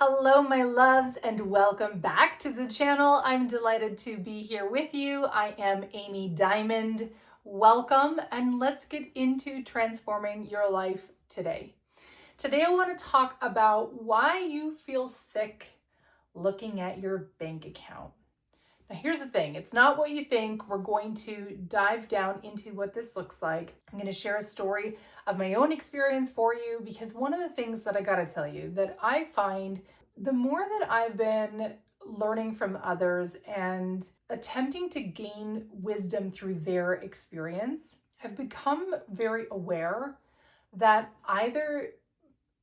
Hello, my loves, and welcome back to the channel. I'm delighted to be here with you. I am Amy Diamond. Welcome, and let's get into transforming your life today. Today, I want to talk about why you feel sick looking at your bank account. Now, here's the thing. It's not what you think. We're going to dive down into what this looks like. I'm going to share a story of my own experience for you because one of the things that I got to tell you that I find the more that I've been learning from others and attempting to gain wisdom through their experience, I've become very aware that either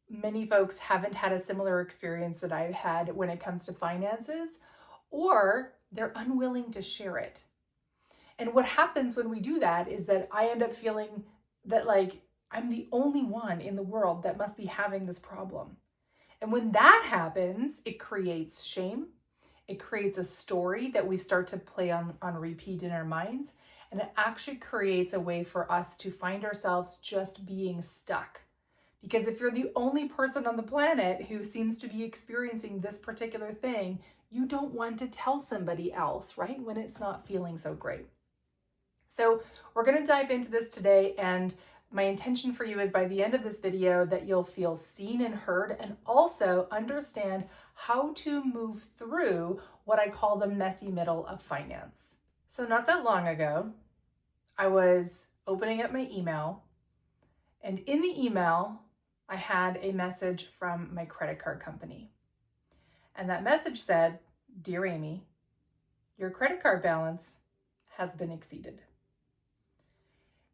many folks haven't had a similar experience that I've had when it comes to finances, or they're unwilling to share it. And what happens when we do that is that I end up feeling that like I'm the only one in the world that must be having this problem. And when that happens, it creates shame. It creates a story that we start to play on repeat in our minds. And it actually creates a way for us to find ourselves just being stuck. Because if you're the only person on the planet who seems to be experiencing this particular thing, you don't want to tell somebody else, right? When it's not feeling so great. So we're going to dive into this today, and my intention for you is by the end of this video that you'll feel seen and heard and also understand how to move through what I call the messy middle of finance. So not that long ago, I was opening up my email, and in the email, I had a message from my credit card company. And that message said, "Dear Amy, your credit card balance has been exceeded."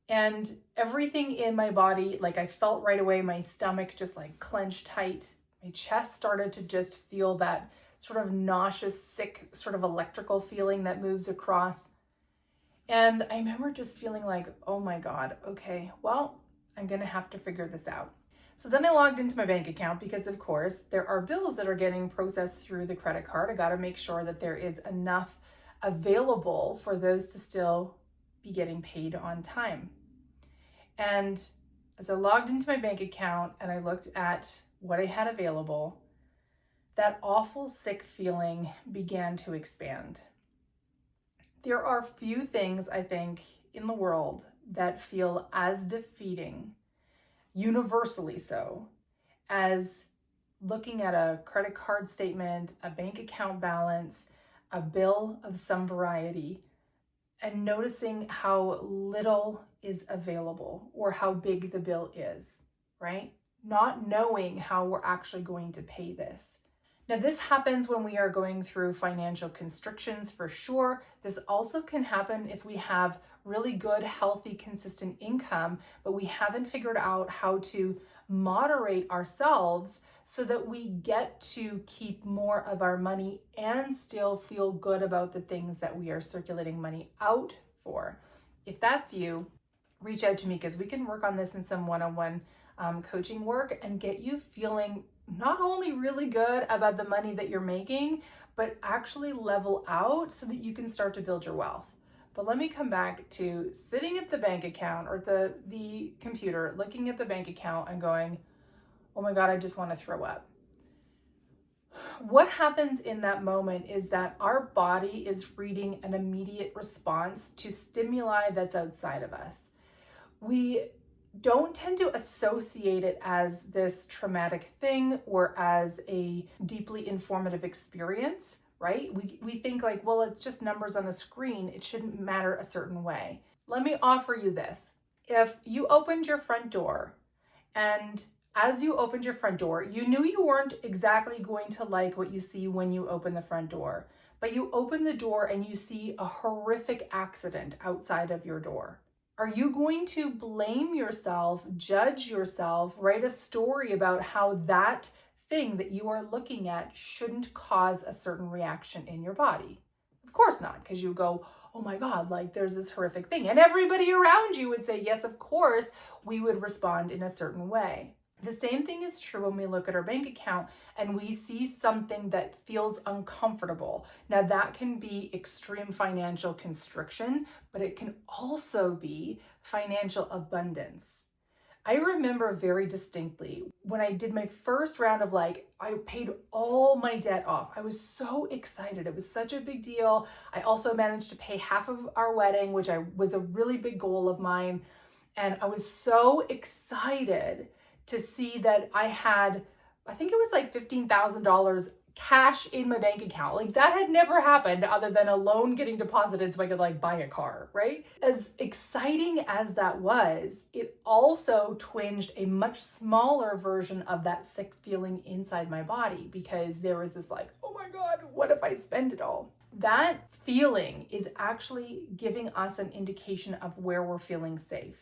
And everything in my body, like I felt right away, my stomach just like clenched tight. My chest started to just feel that sort of nauseous, sick, sort of electrical feeling that moves across. And I remember just feeling like, oh my God, okay, well, I'm gonna have to figure this out. So then I logged into my bank account because of course there are bills that are getting processed through the credit card. I gotta make sure that there is enough available for those to still be getting paid on time. And as I logged into my bank account and I looked at what I had available, that awful sick feeling began to expand. There are few things, I think, in the world that feel as defeating, universally so, as looking at a credit card statement, a bank account balance, a bill of some variety, and noticing how little is available or how big the bill is, right? Not knowing how we're actually going to pay this. Now, this happens when we are going through financial constrictions for sure. This also can happen if we have really good, healthy, consistent income, but we haven't figured out how to moderate ourselves so that we get to keep more of our money and still feel good about the things that we are circulating money out for. If that's you, reach out to me because we can work on this in some one-on-one coaching work and get you feeling not only really good about the money that you're making, but actually level out so that you can start to build your wealth. But let me come back to sitting at the bank account or the computer, looking at the bank account and going, oh my God, I just want to throw up. What happens in that moment is that our body is reading an immediate response to stimuli that's outside of us. We don't tend to associate it as this traumatic thing or as a deeply informative experience, right? We think like, well, it's just numbers on a screen. It shouldn't matter a certain way. Let me offer you this. If you opened your front door and as you opened your front door, you knew you weren't exactly going to like what you see when you open the front door, but you open the door and you see a horrific accident outside of your door. Are you going to blame yourself, judge yourself, write a story about how that thing that you are looking at shouldn't cause a certain reaction in your body? Of course not, because you go, oh my God, like there's this horrific thing. And everybody around you would say, yes, of course, we would respond in a certain way. The same thing is true when we look at our bank account and we see something that feels uncomfortable. Now that can be extreme financial constriction, but it can also be financial abundance. I remember very distinctly when I did my first round of I paid all my debt off. I was so excited. It was such a big deal. I also managed to pay half of our wedding, which was a really big goal of mine. And I was so excited to see that I had, I think it was like $15,000 cash in my bank account. Like that had never happened other than a loan getting deposited so I could buy a car, right? As exciting as that was, it also twinged a much smaller version of that sick feeling inside my body because there was this oh my God, what if I spend it all? That feeling is actually giving us an indication of where we're feeling safe.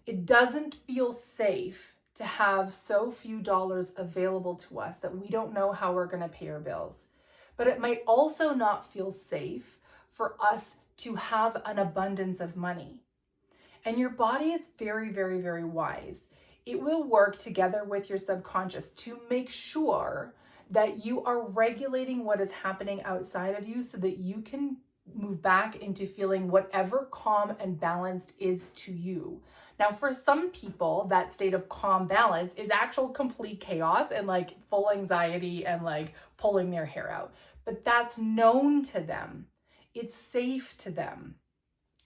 It doesn't feel safe to have so few dollars available to us that we don't know how we're going to pay our bills. But it might also not feel safe for us to have an abundance of money. And your body is very, very, very wise. It will work together with your subconscious to make sure that you are regulating what is happening outside of you so that you can move back into feeling whatever calm and balanced is to you. Now, for some people, that state of calm balance is actual complete chaos and full anxiety and pulling their hair out. But that's known to them. It's safe to them.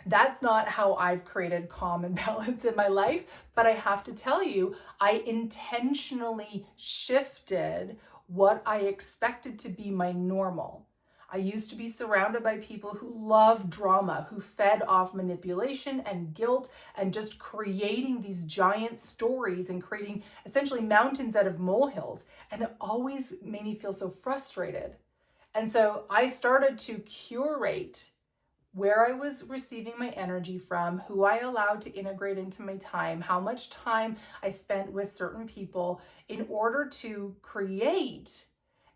That's not how I've created calm and balance in my life, but I have to tell you, I intentionally shifted what I expected to be my normal. I used to be surrounded by people who love drama, who fed off manipulation and guilt and just creating these giant stories and creating essentially mountains out of molehills. And it always made me feel so frustrated. And so I started to curate where I was receiving my energy from, who I allowed to integrate into my time, how much time I spent with certain people in order to create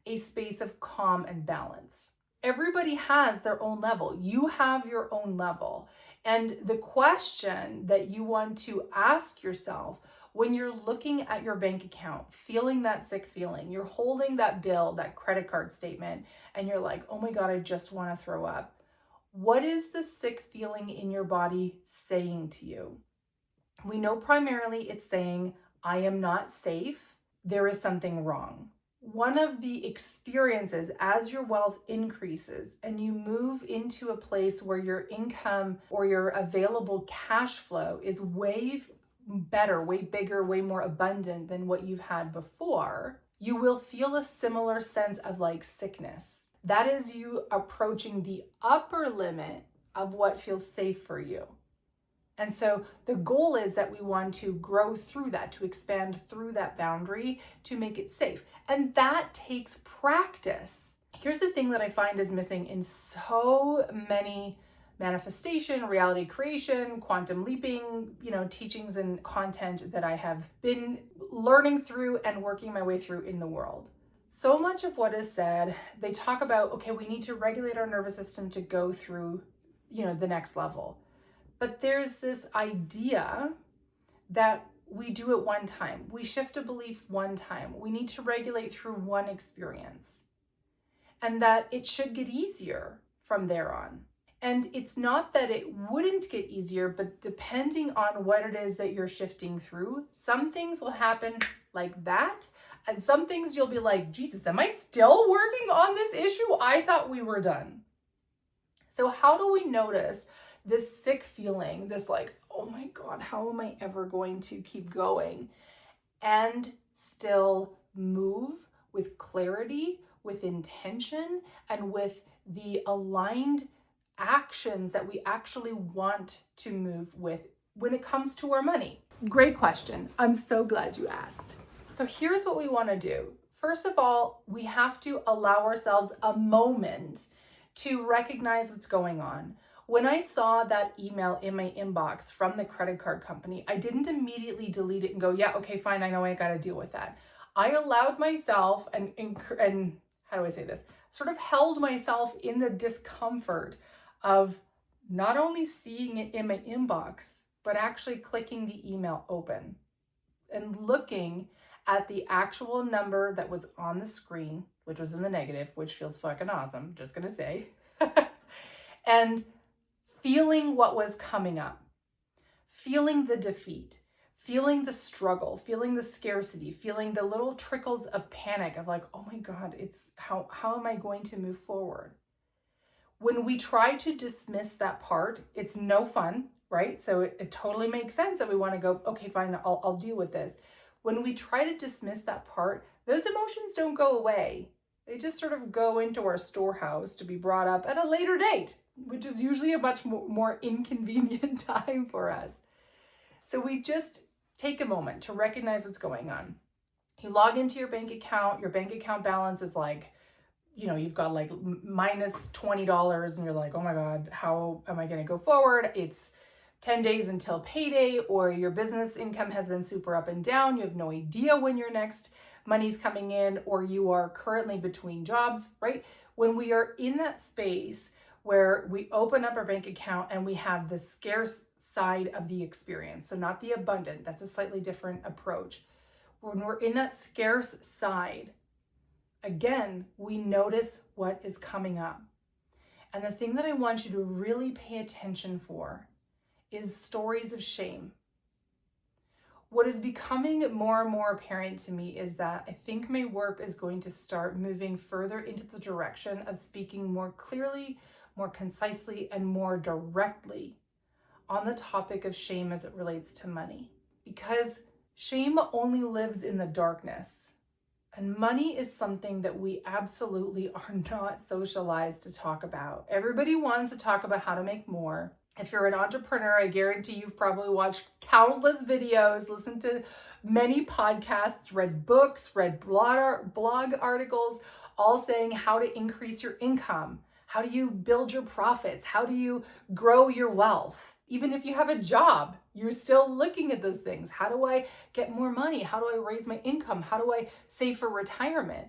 a space of calm and balance. Everybody has their own level. You have your own level. And the question that you want to ask yourself when you're looking at your bank account, feeling that sick feeling, you're holding that bill, that credit card statement, and you're like, oh my God, I just want to throw up. What is the sick feeling in your body saying to you? We know primarily it's saying, I am not safe. There is something wrong. One of the experiences as your wealth increases and you move into a place where your income or your available cash flow is way better, way bigger, way more abundant than what you've had before, you will feel a similar sense of sickness. That is you approaching the upper limit of what feels safe for you. And so the goal is that we want to grow through that, to expand through that boundary to make it safe. And that takes practice. Here's the thing that I find is missing in so many manifestation, reality creation, quantum leaping, teachings and content that I have been learning through and working my way through in the world. So much of what is said, they talk about, okay, we need to regulate our nervous system to go through, the next level. But there's this idea that we do it one time. We shift a belief one time. We need to regulate through one experience. And that it should get easier from there on. And it's not that it wouldn't get easier, but depending on what it is that you're shifting through, some things will happen like that. And some things you'll be like, Jesus, am I still working on this issue? I thought we were done. So how do we notice this sick feeling, this oh my God, how am I ever going to keep going? And still move with clarity, with intention, and with the aligned actions that we actually want to move with when it comes to our money? Great question. I'm so glad you asked. So here's what we want to do. First of all, we have to allow ourselves a moment to recognize what's going on. When I saw that email in my inbox from the credit card company, I didn't immediately delete it and go, yeah, okay, fine, I know I got to deal with that. I allowed myself and how do I say this? Sort of held myself in the discomfort of not only seeing it in my inbox, but actually clicking the email open and looking at the actual number that was on the screen, which was in the negative, which feels fucking awesome, just gonna say, and feeling what was coming up, feeling the defeat, feeling the struggle, feeling the scarcity, feeling the little trickles of panic of like, oh my God, it's how am I going to move forward? When we try to dismiss that part, it's no fun, right? So it totally makes sense that we want to go, okay, fine, I'll deal with this. When we try to dismiss that part, those emotions don't go away. They just sort of go into our storehouse to be brought up at a later date, which is usually a much more inconvenient time for us. So we just take a moment to recognize what's going on. You log into your bank account balance is like, you've got like minus $20 and you're like, oh my God, how am I going to go forward? It's 10 days until payday, or your business income has been super up and down. You have no idea when your next money's coming in, or you are currently between jobs, right? When we are in that space where we open up our bank account and we have the scarce side of the experience, so not the abundant, that's a slightly different approach. When we're in that scarce side, again, we notice what is coming up. And the thing that I want you to really pay attention for is stories of shame. What is becoming more and more apparent to me is that I think my work is going to start moving further into the direction of speaking more clearly, more concisely, and more directly on the topic of shame as it relates to money. Because shame only lives in the darkness. And money is something that we absolutely are not socialized to talk about. Everybody wants to talk about how to make more. If you're an entrepreneur, I guarantee you've probably watched countless videos, listened to many podcasts, read books, read blog articles, all saying how to increase your income. How do you build your profits? How do you grow your wealth? Even if you have a job, you're still looking at those things. How do I get more money? How do I raise my income? How do I save for retirement?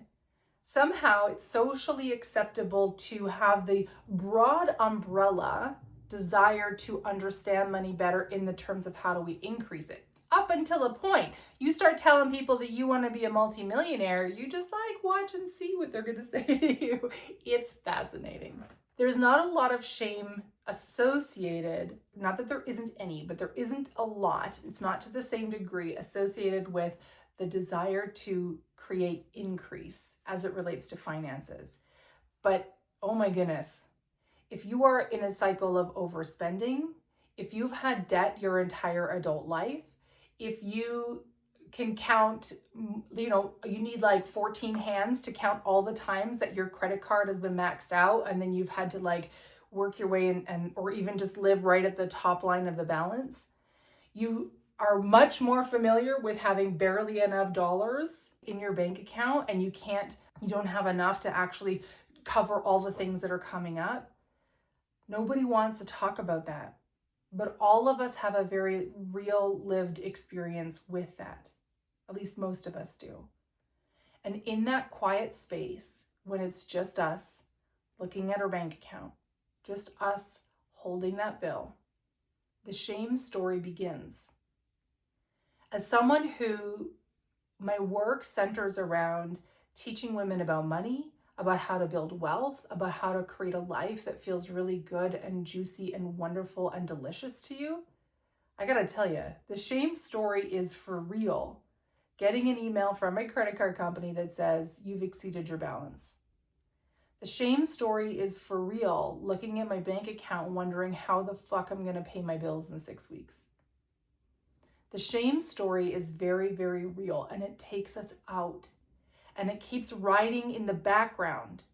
Somehow it's socially acceptable to have the broad umbrella desire to understand money better in the terms of how do we increase it. Up until a point, you start telling people that you want to be a multimillionaire, you just like watch and see what they're going to say to you. It's fascinating. There's not a lot of shame associated, not that there isn't any, but there isn't a lot. It's not to the same degree associated with the desire to create increase as it relates to finances. But oh my goodness, if you are in a cycle of overspending, if you've had debt your entire adult life, if you can count, you need like 14 hands to count all the times that your credit card has been maxed out, and then you've had to like work your way in, or even just live right at the top line of the balance. You are much more familiar with having barely enough dollars in your bank account, and you don't have enough to actually cover all the things that are coming up. Nobody wants to talk about that, but all of us have a very real lived experience with that. At least most of us do. And in that quiet space, when it's just us looking at our bank account, just us holding that bill, the shame story begins. As someone who my work centers around teaching women about money, about how to build wealth, about how to create a life that feels really good and juicy and wonderful and delicious to you, I gotta tell you, the shame story is for real. Getting an email from my credit card company that says you've exceeded your balance. The shame story is for real, looking at my bank account wondering how the fuck I'm gonna pay my bills in 6 weeks. The shame story is very, very real, and it takes us out. And it keeps riding in the background.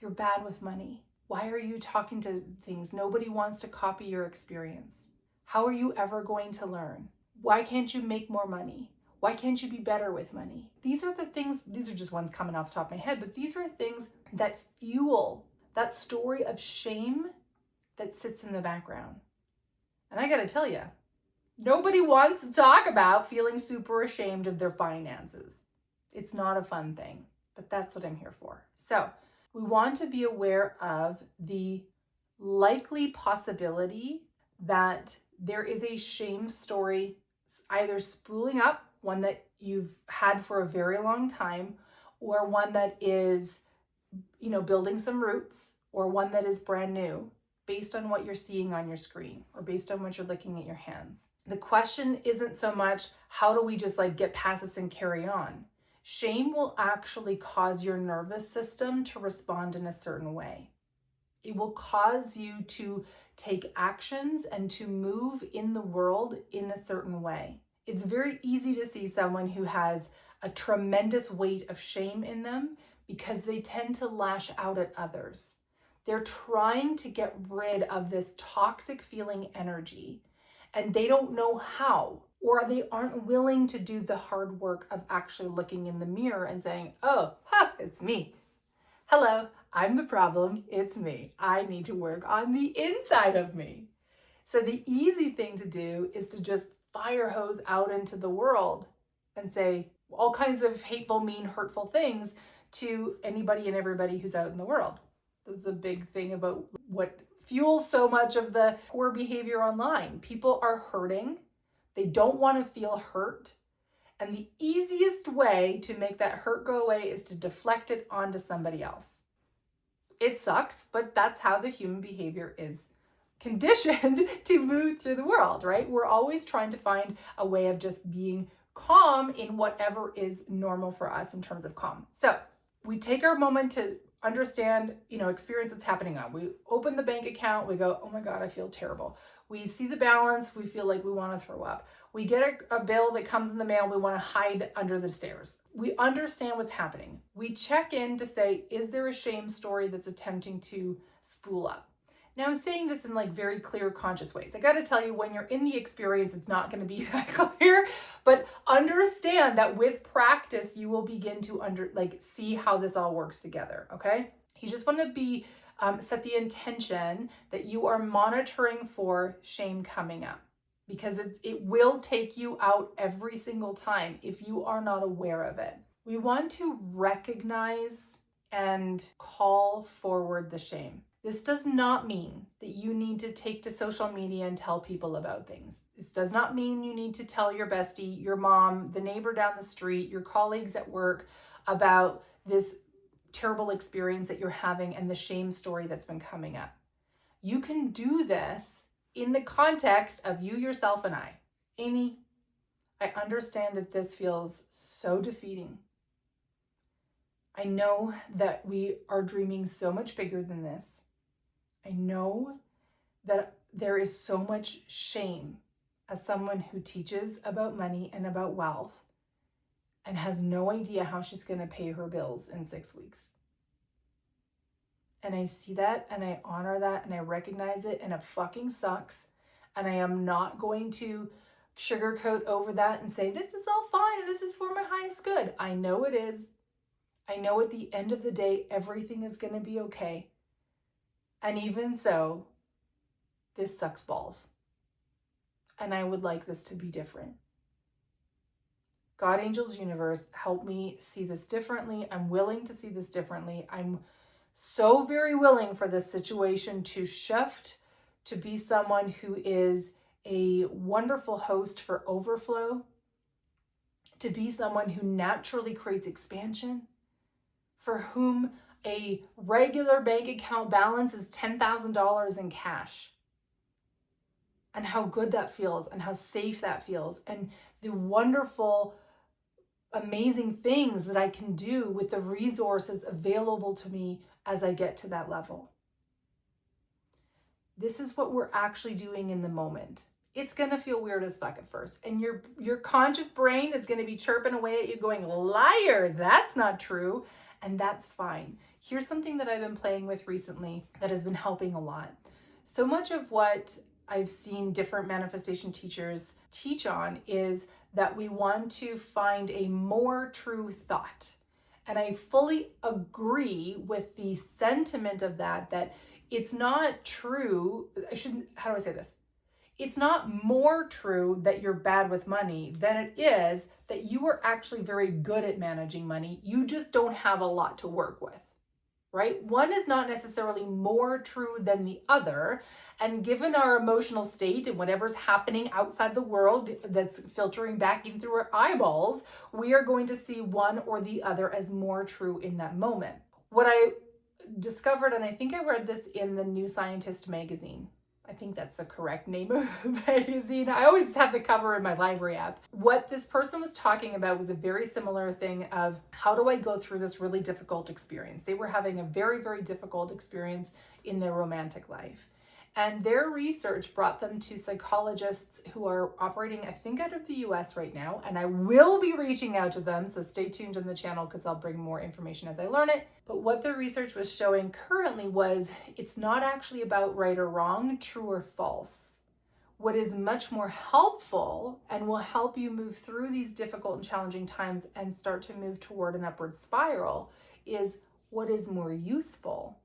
You're bad with money. Why are you talking to things? Nobody wants to copy your experience. How are you ever going to learn? Why can't you make more money? Why can't you be better with money? These are just ones coming off the top of my head, but these are things that fuel that story of shame that sits in the background. And I gotta tell you, nobody wants to talk about feeling super ashamed of their finances. It's not a fun thing, but that's what I'm here for. So we want to be aware of the likely possibility that there is a shame story either spooling up, one that you've had for a very long time, or one that is, building some roots, or one that is brand new based on what you're seeing on your screen or based on what you're looking at your hands. The question isn't so much how do we just like get past this and carry on. Shame will actually cause your nervous system to respond in a certain way. It will cause you to take actions and to move in the world in a certain way. It's very easy to see someone who has a tremendous weight of shame in them because they tend to lash out at others. They're trying to get rid of this toxic feeling energy and they don't know how, or they aren't willing to do the hard work of actually looking in the mirror and saying, oh, it's me. Hello, I'm the problem. It's me. I need to work on the inside of me. So the easy thing to do is to just fire hose out into the world and say all kinds of hateful, mean, hurtful things to anybody and everybody who's out in the world. This is a big thing about what fuels so much of the poor behavior online. People are hurting. They don't want to feel hurt. And the easiest way to make that hurt go away is to deflect it onto somebody else. It sucks, but that's how the human behavior is conditioned to move through the world, right? We're always trying to find a way of just being calm in whatever is normal for us in terms of calm. So we take our moment to understand, experience what's happening on. We open the bank account, we go, oh my God, I feel terrible. We see the balance, we feel like we want to throw up. We get a bill that comes in the mail, we want to hide under the stairs. We understand what's happening. We check in to say, is there a shame story that's attempting to spool up? Now I'm saying this in like very clear, conscious ways. I got to tell you, when you're in the experience, it's not going to be that clear, but understand that with practice, you will begin to see how this all works together. Okay. You just want to be, set the intention that you are monitoring for shame coming up, because it will take you out every single time if you are not aware of it. We want to recognize and call forward the shame. This does not mean that you need to take to social media and tell people about things. This does not mean you need to tell your bestie, your mom, the neighbor down the street, your colleagues at work about this terrible experience that you're having and the shame story that's been coming up. You can do this in the context of you, yourself, and I. Amy, I understand that this feels so defeating. I know that we are dreaming so much bigger than this. I know that there is so much shame as someone who teaches about money and about wealth and has no idea how she's going to pay her bills in 6 weeks. And I see that and I honor that and I recognize it, and it fucking sucks. And I am not going to sugarcoat over that and say, this is all fine and this is for my highest good. I know it is. I know at the end of the day, everything is going to be okay. And even so, this sucks balls. And I would like this to be different. God, angels, universe, help me see this differently. I'm willing to see this differently. I'm so very willing for this situation to shift, to be someone who is a wonderful host for overflow, to be someone who naturally creates expansion, for whom a regular bank account balance is $10,000 in cash. And how good that feels and how safe that feels, and the wonderful, amazing things that I can do with the resources available to me as I get to that level. This is what we're actually doing in the moment. It's going to feel weird as fuck at first. And your conscious brain is going to be chirping away at you going, liar, that's not true. And that's fine. Here's something that I've been playing with recently that has been helping a lot. So much of what I've seen different manifestation teachers teach on is that we want to find a more true thought. And I fully agree with the sentiment of that it's not true. How do I say this? It's not more true that you're bad with money than it is that you are actually very good at managing money. You just don't have a lot to work with, right? One is not necessarily more true than the other. And given our emotional state and whatever's happening outside the world that's filtering back in through our eyeballs, we are going to see one or the other as more true in that moment. What I discovered, and I think I read this in the New Scientist magazine, I think that's the correct name of the magazine. I always have the cover in my library app. What this person was talking about was a very similar thing of, how do I go through this really difficult experience? They were having a very, very difficult experience in their romantic life. And their research brought them to psychologists who are operating, I think, out of the US right now. And I will be reaching out to them, so stay tuned on the channel because I'll bring more information as I learn it. But what their research was showing currently was, it's not actually about right or wrong, true or false. What is much more helpful and will help you move through these difficult and challenging times and start to move toward an upward spiral is what is more useful.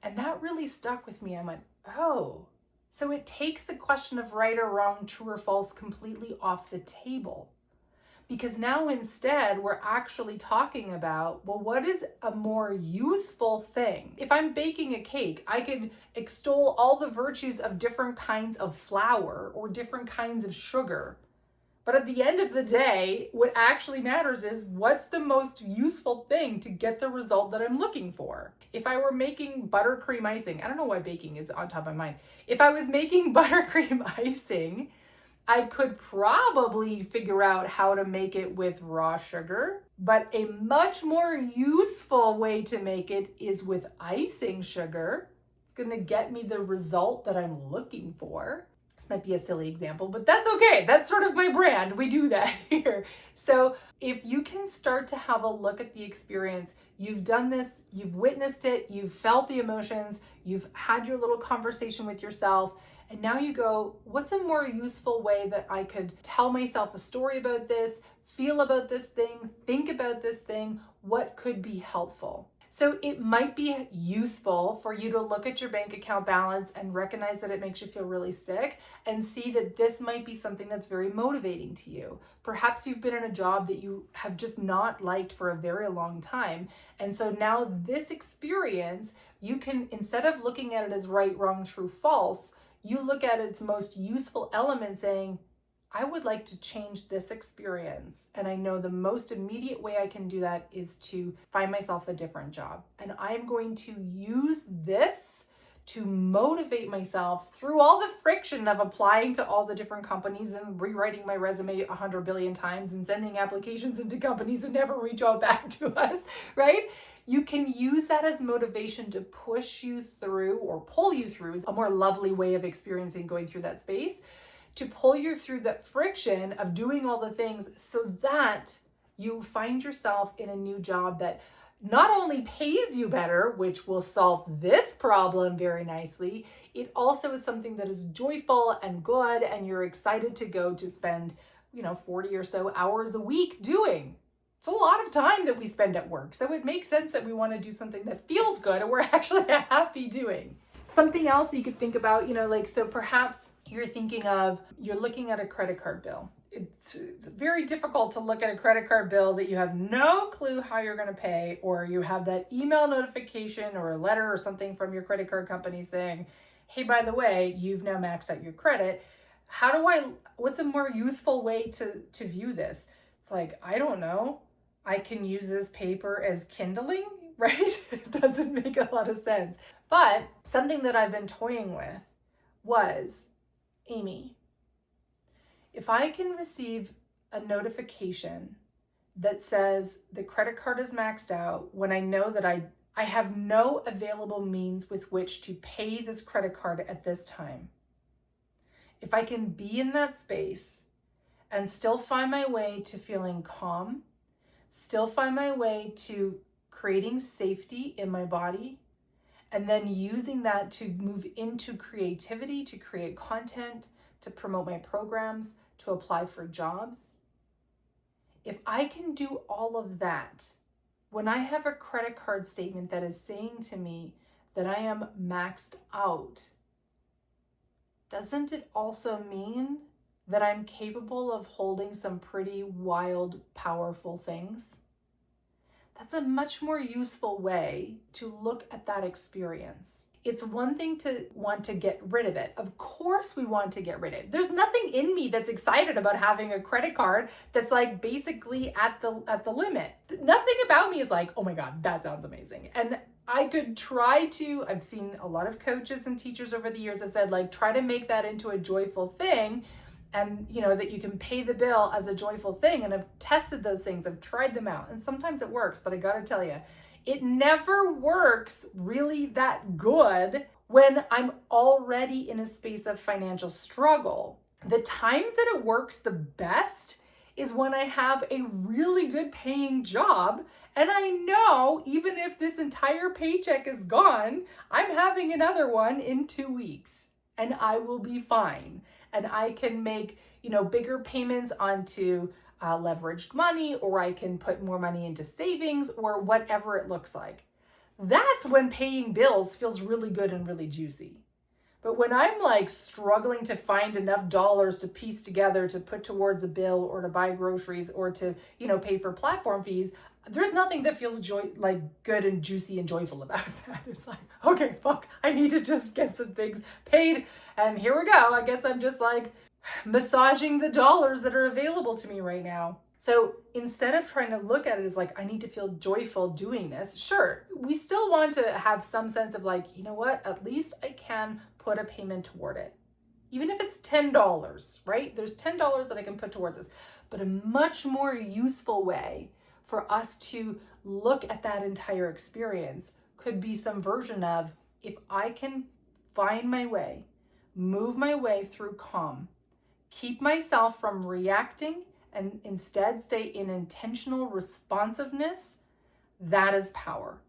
And that really stuck with me. I went, oh, so it takes the question of right or wrong, true or false completely off the table. Because now instead we're actually talking about, well, what is a more useful thing? If I'm baking a cake, I could extol all the virtues of different kinds of flour or different kinds of sugar. But at the end of the day, what actually matters is, what's the most useful thing to get the result that I'm looking for? If I were making buttercream icing, I don't know why baking is on top of my mind. If I was making buttercream icing, I could probably figure out how to make it with raw sugar, but a much more useful way to make it is with icing sugar. It's gonna get me the result that I'm looking for. This might be a silly example, but that's okay. That's sort of my brand. We do that here. So if you can start to have a look at the experience, you've done this, you've witnessed it, you've felt the emotions, you've had your little conversation with yourself, and now you go, what's a more useful way that I could tell myself a story about this, feel about this thing, think about this thing, what could be helpful? So it might be useful for you to look at your bank account balance and recognize that it makes you feel really sick, and see that this might be something that's very motivating to you. Perhaps you've been in a job that you have just not liked for a very long time. And so now this experience, you can, instead of looking at it as right, wrong, true, false, you look at its most useful element saying, I would like to change this experience. And I know the most immediate way I can do that is to find myself a different job. And I'm going to use this to motivate myself through all the friction of applying to all the different companies and rewriting my resume 100 billion times and sending applications into companies that never reach out back to us, right? You can use that as motivation to push you through, or pull you through, a more lovely way of experiencing going through that space, to pull you through that friction of doing all the things so that you find yourself in a new job that not only pays you better, which will solve this problem very nicely, it also is something that is joyful and good, and you're excited to go to spend, 40 or so hours a week doing. It's a lot of time that we spend at work. So it makes sense that we want to do something that feels good and we're actually happy doing. Something else you could think about, so perhaps you're looking at a credit card bill. It's very difficult to look at a credit card bill that you have no clue how you're going to pay, or you have that email notification or a letter or something from your credit card company saying, hey, by the way, you've now maxed out your credit. What's a more useful way to view this? It's like, I don't know. I can use this paper as kindling, right? It doesn't make a lot of sense. But something that I've been toying with was, Amy, if I can receive a notification that says the credit card is maxed out, when I know that I have no available means with which to pay this credit card at this time, if I can be in that space and still find my way to feeling calm, still find my way to creating safety in my body, and then using that to move into creativity, to create content, to promote my programs, to apply for jobs. If I can do all of that, when I have a credit card statement that is saying to me that I am maxed out, doesn't it also mean that I'm capable of holding some pretty wild, powerful things? That's a much more useful way to look at that experience. It's one thing to want to get rid of it. Of course we want to get rid of it. There's nothing in me that's excited about having a credit card that's like basically at the limit. Nothing about me is like, oh my God, that sounds amazing. And I could try to, I've seen a lot of coaches and teachers over the years have said, like, try to make that into a joyful thing, and that you can pay the bill as a joyful thing. And I've tested those things, I've tried them out, and sometimes it works, but I gotta tell you, it never works really that good when I'm already in a space of financial struggle. The times that it works the best is when I have a really good paying job, and I know even if this entire paycheck is gone, I'm having another one in 2 weeks and I will be fine. And I can make, bigger payments onto leveraged money, or I can put more money into savings, or whatever it looks like. That's when paying bills feels really good and really juicy. But when I'm like struggling to find enough dollars to piece together to put towards a bill, or to buy groceries, or to, pay for platform fees, there's nothing that feels good and juicy and joyful about that. It's like, okay, fuck, I need to just get some things paid. And here we go. I guess I'm just like massaging the dollars that are available to me right now. So instead of trying to look at it as like, I need to feel joyful doing this, sure, we still want to have some sense of like, you know what, at least I can put a payment toward it. Even if it's $10, right? There's $10 that I can put towards this. But a much more useful way for us to look at that entire experience could be some version of, if I can find my way, move my way through calm, keep myself from reacting, and instead stay in intentional responsiveness, that is power.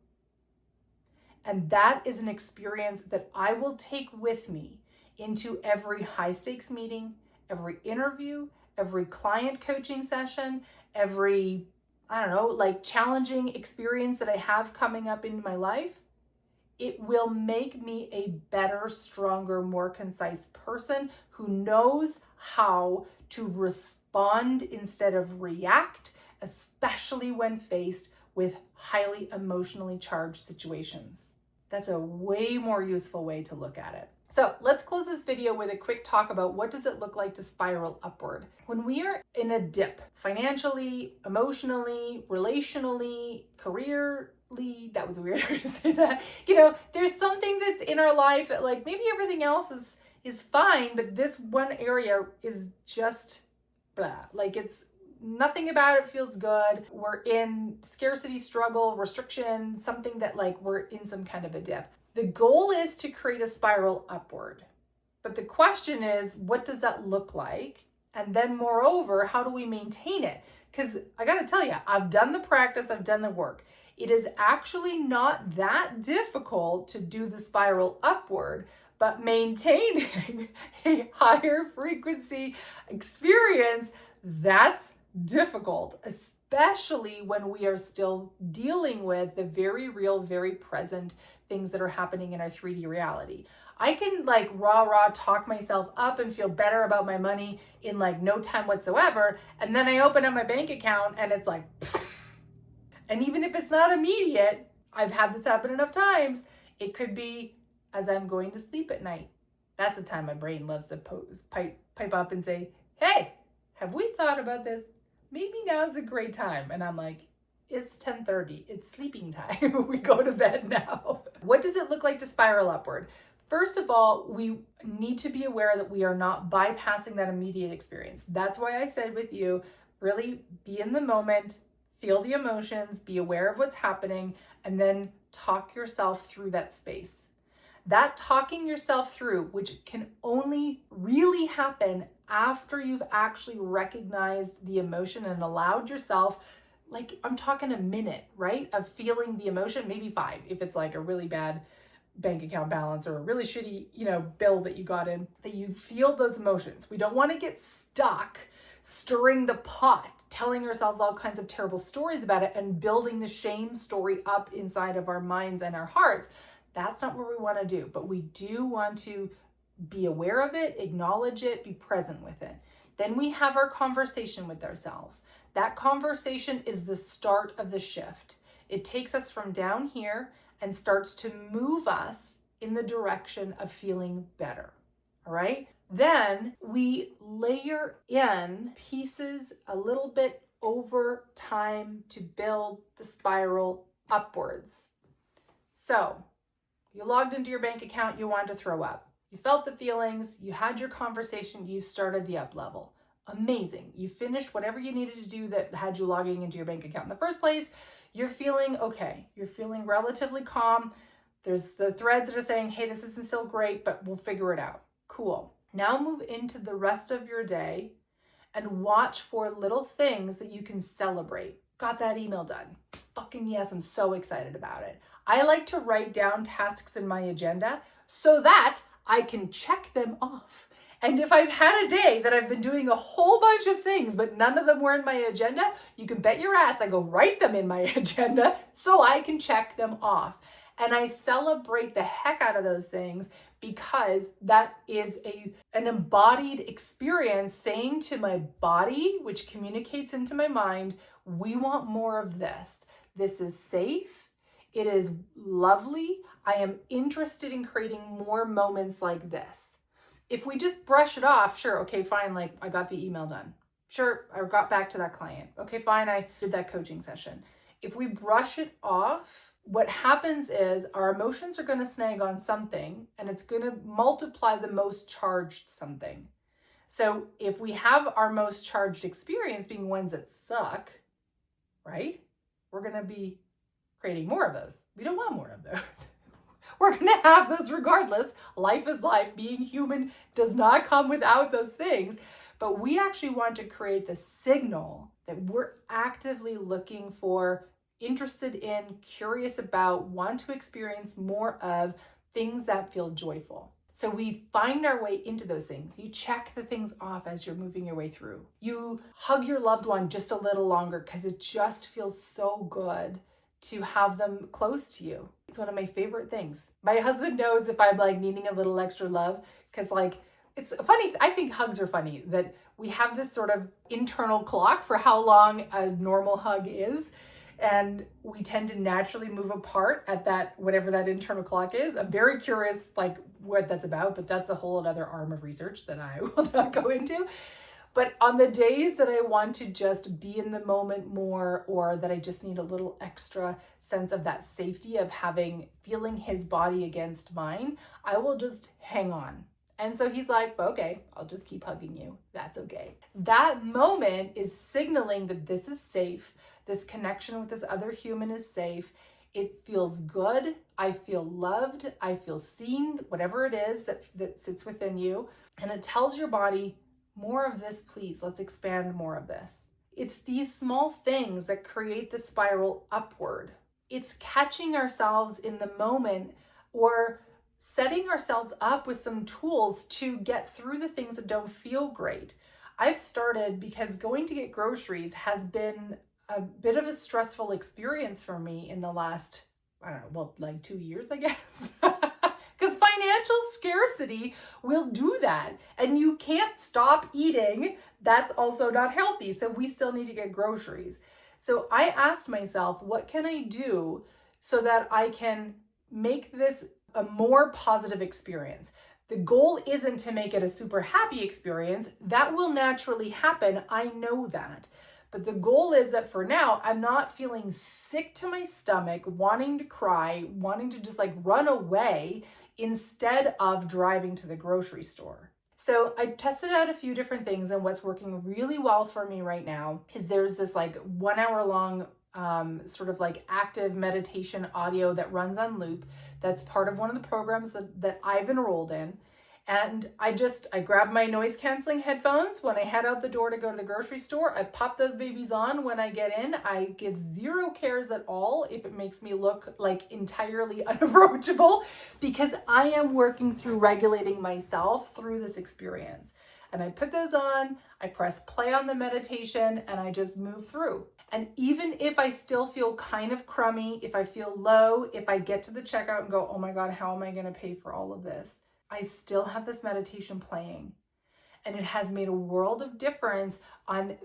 And that is an experience that I will take with me into every high stakes meeting, every interview, every client coaching session, every, challenging experience that I have coming up in my life. It will make me a better, stronger, more concise person who knows how to respond instead of react, especially when faced with highly emotionally charged situations. That's a way more useful way to look at it. So let's close this video with a quick talk about what does it look like to spiral upward. When we are in a dip, financially, emotionally, relationally, careerly, that was a weird way to say that, there's something that's in our life, like maybe everything else is fine, but this one area is just blah. Like it's nothing about it feels good. We're in scarcity, struggle, restriction, something that like we're in some kind of a dip. The goal is to create a spiral upward. But the question is, what does that look like? And then moreover, how do we maintain it? Because I got to tell you, I've done the practice, I've done the work. It is actually not that difficult to do the spiral upward, but maintaining a higher frequency experience, that's difficult, especially when we are still dealing with the very real, very present things that are happening in our 3D reality. I can like rah talk myself up and feel better about my money in like no time whatsoever. And then I open up my bank account and it's like, pfft. And even if it's not immediate, I've had this happen enough times. It could be as I'm going to sleep at night. That's a time my brain loves to pipe up and say, hey, have we thought about this? Maybe now's a great time. And I'm like, it's 10:30. It's sleeping time. We go to bed now. What does it look like to spiral upward? First of all, we need to be aware that we are not bypassing that immediate experience. That's why I said with you, really be in the moment, feel the emotions, be aware of what's happening, and then talk yourself through that space. That talking yourself through, which can only really happen after you've actually recognized the emotion and allowed yourself, like I'm talking a minute, right, of feeling the emotion, maybe 5, if it's like a really bad bank account balance or a really shitty, bill that you got in, that you feel those emotions. We don't want to get stuck stirring the pot, telling ourselves all kinds of terrible stories about it and building the shame story up inside of our minds and our hearts. That's not what we want to do, but we do want to be aware of it, acknowledge it, be present with it. Then we have our conversation with ourselves. That conversation is the start of the shift. It takes us from down here and starts to move us in the direction of feeling better, all right? Then we layer in pieces a little bit over time to build the spiral upwards. So you logged into your bank account, you wanted to throw up. You felt the feelings, you had your conversation, you started the up level. Amazing. You finished whatever you needed to do that had you logging into your bank account in the first place. You're feeling okay. You're feeling relatively calm. There's the threads that are saying, hey, this isn't still great, but we'll figure it out. Cool. Now move into the rest of your day and watch for little things that you can celebrate. Got that email done. Fucking yes, I'm so excited about it. I like to write down tasks in my agenda so that I can check them off. And if I've had a day that I've been doing a whole bunch of things, but none of them were in my agenda, you can bet your ass I go write them in my agenda so I can check them off. And I celebrate the heck out of those things because that is an embodied experience saying to my body, which communicates into my mind, we want more of this. This is safe. It is lovely. I am interested in creating more moments like this. If we just brush it off, sure, okay, fine, like I got the email done. Sure, I got back to that client. Okay, fine, I did that coaching session. If we brush it off, what happens is our emotions are going to snag on something and it's going to multiply the most charged something. So if we have our most charged experience being ones that suck, right? We're going to be creating more of those. We don't want more of those. We're going to have those regardless. Life is life. Being human does not come without those things. But we actually want to create the signal that we're actively looking for, interested in, curious about, want to experience more of things that feel joyful. So we find our way into those things. You check the things off as you're moving your way through. You hug your loved one just a little longer because it just feels so good to have them close to you. It's one of my favorite things. My husband knows if I'm like needing a little extra love because like it's funny. I think hugs are funny that we have this sort of internal clock for how long a normal hug is. And we tend to naturally move apart at that, whatever that internal clock is. I'm very curious like what that's about, but that's a whole other arm of research that I will not go into. But on the days that I want to just be in the moment more, or that I just need a little extra sense of that safety of feeling his body against mine, I will just hang on. And so he's like, okay, I'll just keep hugging you. That's okay. That moment is signaling that this is safe. This connection with this other human is safe. It feels good. I feel loved. I feel seen, whatever it is that sits within you. And it tells your body, more of this, please. Let's expand more of this. It's these small things that create the spiral upward. It's catching ourselves in the moment or setting ourselves up with some tools to get through the things that don't feel great. I've started because going to get groceries has been a bit of a stressful experience for me in the last, I don't know, well, like 2 years, I guess. Because financial scarcity will do that. And you can't stop eating. That's also not healthy. So we still need to get groceries. So I asked myself, what can I do so that I can make this a more positive experience? The goal isn't to make it a super happy experience. That will naturally happen. I know that. But the goal is that for now, I'm not feeling sick to my stomach, wanting to cry, wanting to just like run away instead of driving to the grocery store. So I tested out a few different things, and what's working really well for me right now is there's this like 1 hour long sort of like active meditation audio that runs on loop. That's part of one of the programs that I've enrolled in. And I grab my noise canceling headphones when I head out the door to go to the grocery store. I pop those babies on when I get in. I give zero cares at all if it makes me look like entirely unapproachable, because I am working through regulating myself through this experience. And I put those on, I press play on the meditation, and I just move through. And even if I still feel kind of crummy, if I feel low, if I get to the checkout and go, oh my God, how am I going to pay for all of this? I still have this meditation playing, and it has made a world of difference on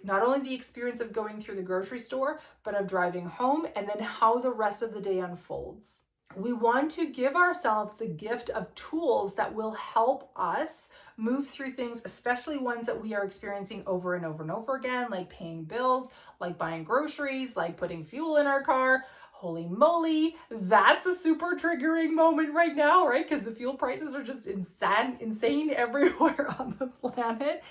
not only the experience of going through the grocery store, but of driving home, and then how the rest of the day unfolds. We want to give ourselves the gift of tools that will help us move through things, especially ones that we are experiencing over and over and over again, like paying bills, like buying groceries, like putting fuel in our car, holy moly, that's a super triggering moment right now, right? Because the fuel prices are just insane everywhere on the planet.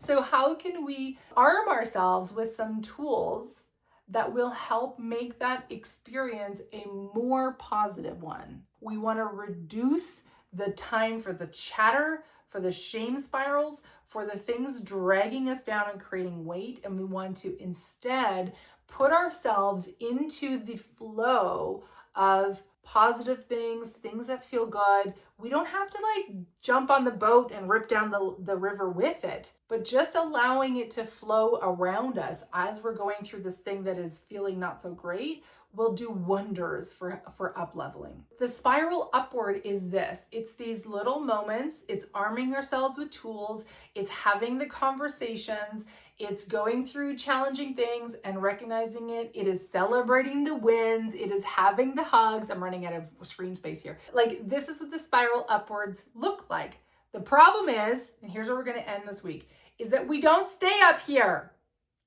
So how can we arm ourselves with some tools that will help make that experience a more positive one? We want to reduce the time for the chatter, for the shame spirals, for the things dragging us down and creating weight. And we want to instead put ourselves into the flow of positive things, things that feel good. We don't have to like jump on the boat and rip down the river with it, but just allowing it to flow around us as we're going through this thing that is feeling not so great will do wonders for up leveling. The spiral upward is this. It's these little moments. It's arming ourselves with tools. It's having the conversations. It's going through challenging things and recognizing it. It is celebrating the wins. It is having the hugs. I'm running out of screen space here. Like, this is what the spiral upwards look like. The problem is, and here's where we're going to end this week, is that we don't stay up here.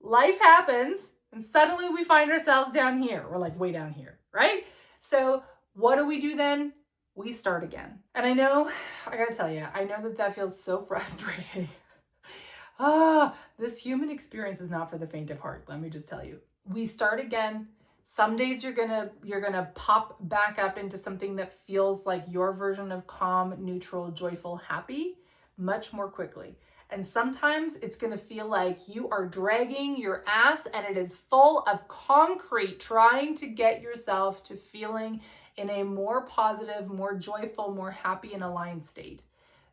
Life happens and suddenly we find ourselves down here. We're like way down here, right? So what do we do then? We start again. And I know, I gotta tell you, I know that feels so frustrating. This human experience is not for the faint of heart. Let me just tell you. We start again. Some days you're gonna pop back up into something that feels like your version of calm, neutral, joyful, happy much more quickly. And sometimes it's gonna feel like you are dragging your ass and it is full of concrete trying to get yourself to feeling in a more positive, more joyful, more happy and aligned state.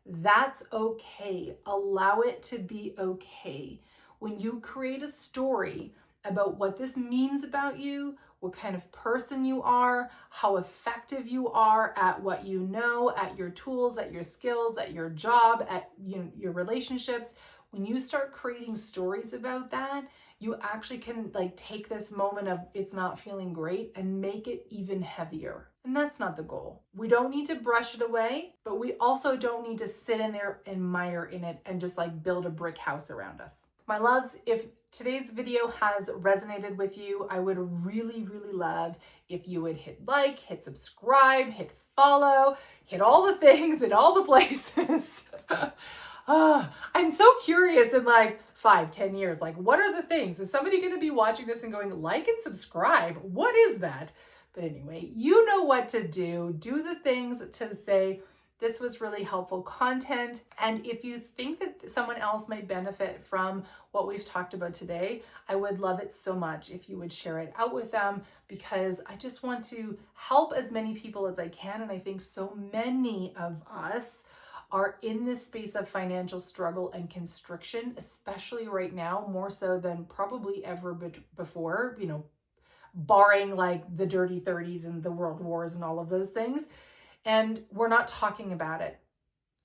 That's okay. Allow it to be okay. When you create a story about what this means about you, what kind of person you are, how effective you are at what you know, at your tools, at your skills, at your job, at your relationships, when you start creating stories about that, you actually can like take this moment of it's not feeling great and make it even heavier. And that's not the goal. We don't need to brush it away, but we also don't need to sit in there and mire in it and just like build a brick house around us. My loves, if today's video has resonated with you, I would really, really love if you would hit like, hit subscribe, hit follow, hit all the things in all the places. I'm so curious in like 5-10 years, like what are the things? Is somebody going to be watching this and going like and subscribe? What is that? But anyway, you know what to do. Do the things to say, this was really helpful content. And if you think that someone else might benefit from what we've talked about today, I would love it so much if you would share it out with them, because I just want to help as many people as I can. And I think so many of us are in this space of financial struggle and constriction, especially right now, more so than probably ever before, barring like the dirty 30s and the world wars and all of those things. And we're not talking about it.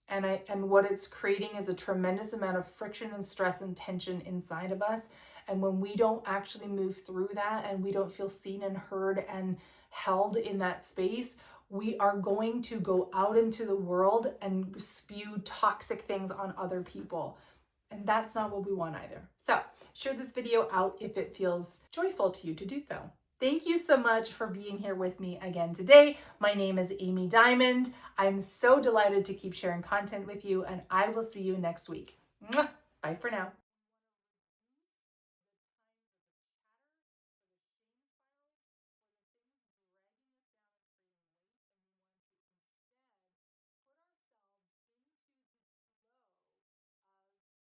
And what it's creating is a tremendous amount of friction and stress and tension inside of us. And when we don't actually move through that and we don't feel seen and heard and held in that space, we are going to go out into the world and spew toxic things on other people. And that's not what we want either. So share this video out if it feels joyful to you to do so. Thank you so much for being here with me again today. My name is Amy Diamond. I'm so delighted to keep sharing content with you, and I will see you next week. Mwah! Bye for now.